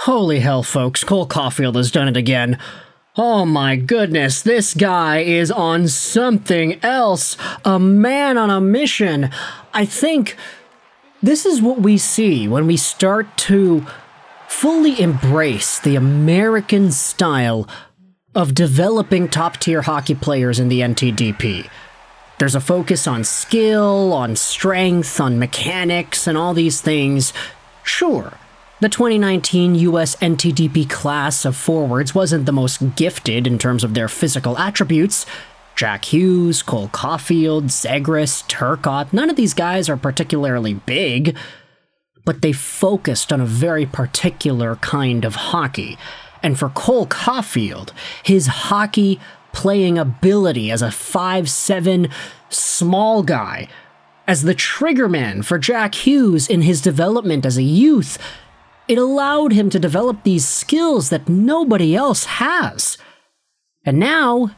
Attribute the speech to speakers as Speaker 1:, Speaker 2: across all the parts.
Speaker 1: Holy hell, folks, Cole Caufield has done it again. Oh my goodness, this guy is on something else. A man on a mission. I think this is what we see when we start to fully embrace the American style of developing top-tier hockey players in the NTDP. There's a focus on skill, on strength, on mechanics, and all these things. Sure, the 2019 US NTDP class of forwards wasn't the most gifted in terms of their physical attributes. Jack Hughes, Cole Caufield, Zegras, Turcotte, none of these guys are particularly big, but they focused on a very particular kind of hockey. And for Cole Caufield, his hockey playing ability as a 5'7" small guy, as the triggerman for Jack Hughes in his development as a youth, it allowed him to develop these skills that nobody else has. And now,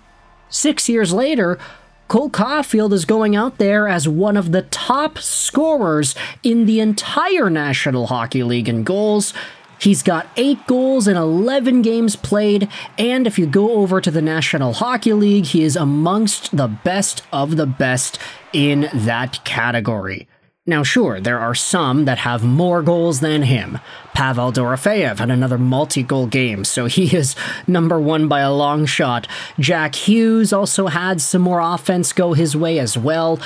Speaker 1: 6 years later, Cole Caufield is going out there as one of the top scorers in the entire National Hockey League in goals. He's got 8 goals in 11 games played, and if you go over to the National Hockey League, he is amongst the best of the best in that category. Now sure, there are some that have more goals than him. Pavel Dorofeyev had another multi-goal game, so he is number 1 by a long shot. Jack Hughes also had some more offense go his way as well.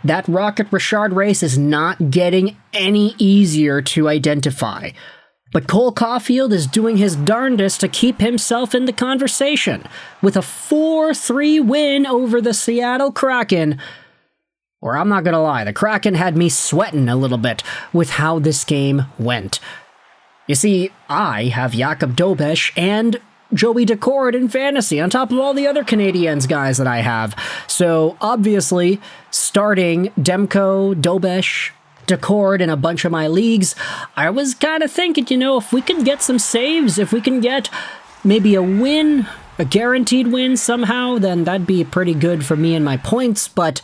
Speaker 1: That Rocket Richard race is not getting any easier to identify. But Cole Caufield is doing his darndest to keep himself in the conversation, with a 4-3 win over the Seattle Kraken. Or I'm not gonna lie, the Kraken had me sweating a little bit with how this game went. You see, I have Jakub Dobes and Joey Daccord in fantasy, on top of all the other Canadiens guys that I have. So, obviously, starting Demko, Dobes, Daccord in a bunch of my leagues, I was kind of thinking, if we can get some saves, if we can get maybe a win, a guaranteed win somehow, then that'd be pretty good for me and my points, but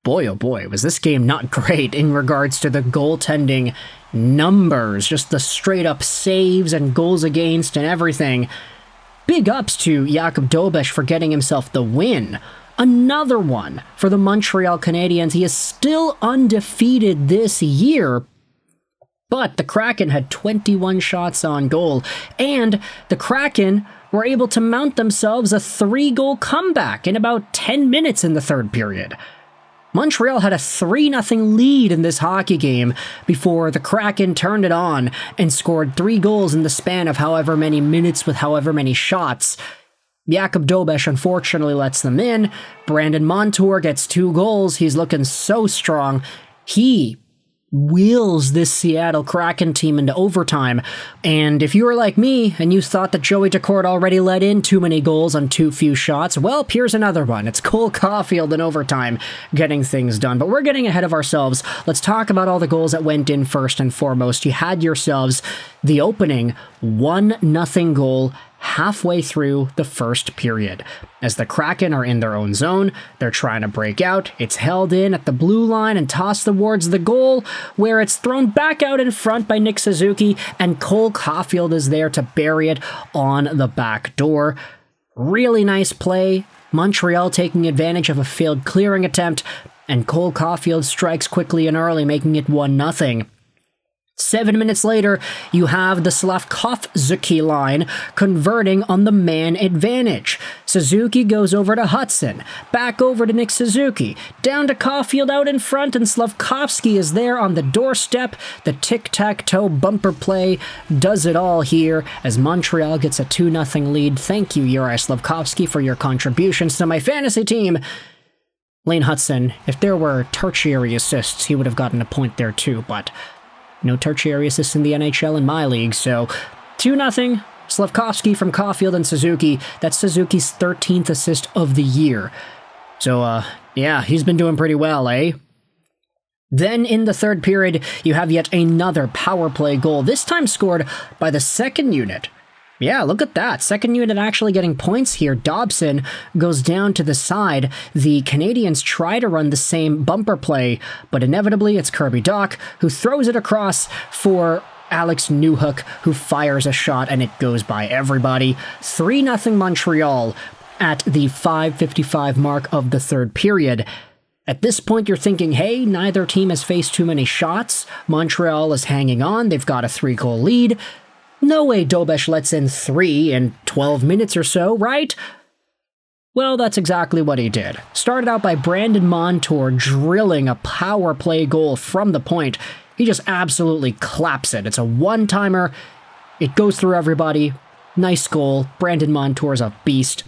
Speaker 1: boy, oh boy, was this game not great in regards to the goaltending numbers, just the straight-up saves and goals against and everything. Big ups to Jakub Dobes for getting himself the win. Another one for the Montreal Canadiens. He is still undefeated this year, but the Kraken had 21 shots on goal, and the Kraken were able to mount themselves a 3-goal comeback in about 10 minutes in the third period. Montreal had a 3-0 lead in this hockey game before the Kraken turned it on and scored 3 goals in the span of however many minutes with however many shots. Jakub Dobes unfortunately lets them in. Brandon Montour gets 2 goals. He's looking so strong. He wheels this Seattle Kraken team into overtime. And if you were like me and you thought that Joey Daccord already let in too many goals on too few shots, well, here's another one. It's Cole Caufield in overtime getting things done. But we're getting ahead of ourselves. Let's talk about all the goals that went in first and foremost. You had yourselves the opening 1-0 goal halfway through the first period. As the Kraken are in their own zone, they're trying to break out. It's held in at the blue line and tossed towards the goal, where it's thrown back out in front by Nick Suzuki, and Cole Caufield is there to bury it on the back door. Really nice play. Montreal taking advantage of a failed clearing attempt, and Cole Caufield strikes quickly and early, making it 1-0. 7 minutes later, you have the Slafkovsky line converting on the man advantage. Suzuki goes over to Hudson, back over to Nick Suzuki, down to Caufield out in front, and Slafkovsky is there on the doorstep. The tic-tac-toe bumper play does it all here as Montreal gets a 2-0 lead. Thank you, Juraj Slafkovsky, for your contributions to my fantasy team. Lane Hudson, if there were tertiary assists, he would have gotten a point there too, but no tertiary assists in the NHL in my league, so 2-0, Slafkovsky from Caufield and Suzuki. That's Suzuki's 13th assist of the year. So, yeah, he's been doing pretty well, eh? Then in the third period, you have yet another power play goal, this time scored by the second unit. Yeah, look at that. Second unit actually getting points here. Dobson goes down to the side. The Canadiens try to run the same bumper play, but inevitably it's Kirby Dach who throws it across for Alex Newhook, who fires a shot and it goes by everybody. 3-0 Montreal at the 5:55 mark of the third period. At this point, you're thinking, hey, neither team has faced too many shots. Montreal is hanging on. They've got a 3-goal lead. No way Dobes lets in 3 in 12 minutes or so, right? Well, that's exactly what he did. Started out by Brandon Montour drilling a power play goal from the point. He just absolutely claps it. It's a one-timer. It goes through everybody. Nice goal. Brandon Montour's a beast.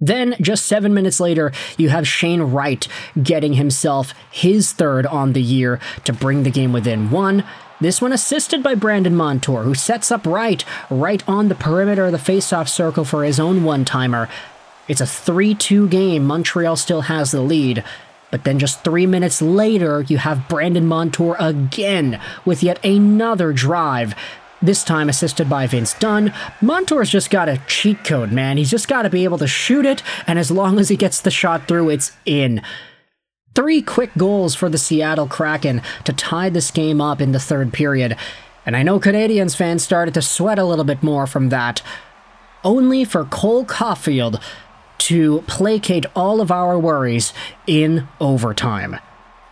Speaker 1: Then, just 7 minutes later, you have Shane Wright getting himself his third on the year to bring the game within 1. This one assisted by Brandon Montour, who sets up Wright right on the perimeter of the faceoff circle for his own one-timer. It's a 3-2 game. Montreal still has the lead. But then just 3 minutes later, you have Brandon Montour again with yet another drive. This time assisted by Vince Dunn. Montour's just got a cheat code, man. He's just got to be able to shoot it, and as long as he gets the shot through, it's in. 3 quick goals for the Seattle Kraken to tie this game up in the third period. And I know Canadiens fans started to sweat a little bit more from that. Only for Cole Caufield to placate all of our worries in overtime.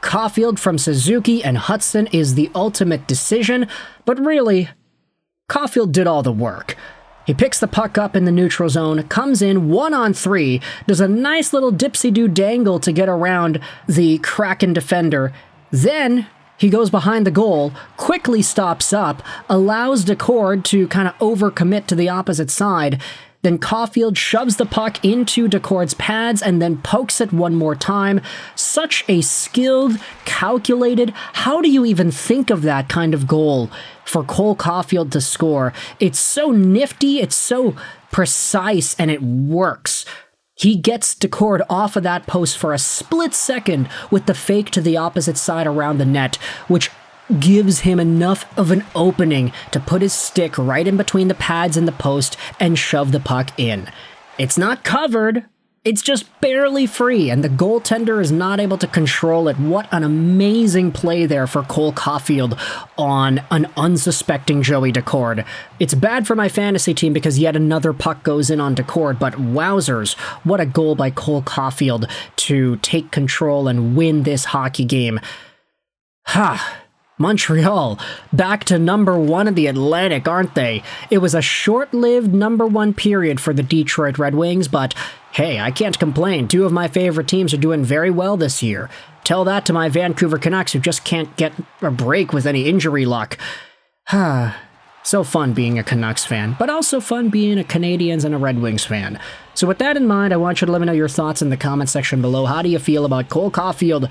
Speaker 1: Caufield from Suzuki and Hudson is the ultimate decision, but really, Caufield did all the work. He picks the puck up in the neutral zone, comes in 1-on-3, does a nice little dipsy-do dangle to get around the Kraken defender. Then he goes behind the goal, quickly stops up, allows Daccord to kind of overcommit to the opposite side. Then Caufield shoves the puck into Daccord's pads and then pokes it one more time. Such a skilled, calculated, how do you even think of that kind of goal for Cole Caufield to score? It's so nifty, it's so precise, and it works. He gets Daccord off of that post for a split second with the fake to the opposite side around the net, which gives him enough of an opening to put his stick right in between the pads and the post and shove the puck in. It's not covered, it's just barely free, and the goaltender is not able to control it. What an amazing play there for Cole Caufield on an unsuspecting Joey Daccord. It's bad for my fantasy team because yet another puck goes in on Daccord, but wowzers, what a goal by Cole Caufield to take control and win this hockey game. Montreal, back to number 1 in the Atlantic, aren't they? It was a short-lived number 1 period for the Detroit Red Wings, but hey, I can't complain. 2 of my favorite teams are doing very well this year. Tell that to my Vancouver Canucks, who just can't get a break with any injury luck. So fun being a Canucks fan, but also fun being a Canadiens and a Red Wings fan. So with that in mind, I want you to let me know your thoughts in the comment section below. How do you feel about Cole Caufield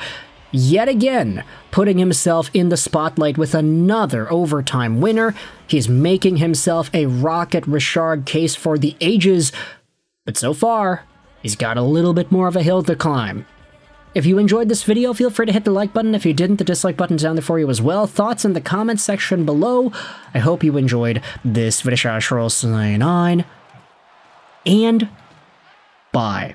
Speaker 1: yet again putting himself in the spotlight with another overtime winner? He's making himself a Rocket Richard case for the ages, but so far, he's got a little bit more of a hill to climb. If you enjoyed this video, feel free to hit the like button. If you didn't, the dislike button's down there for you as well. Thoughts in the comment section below. I hope you enjoyed this video. And bye.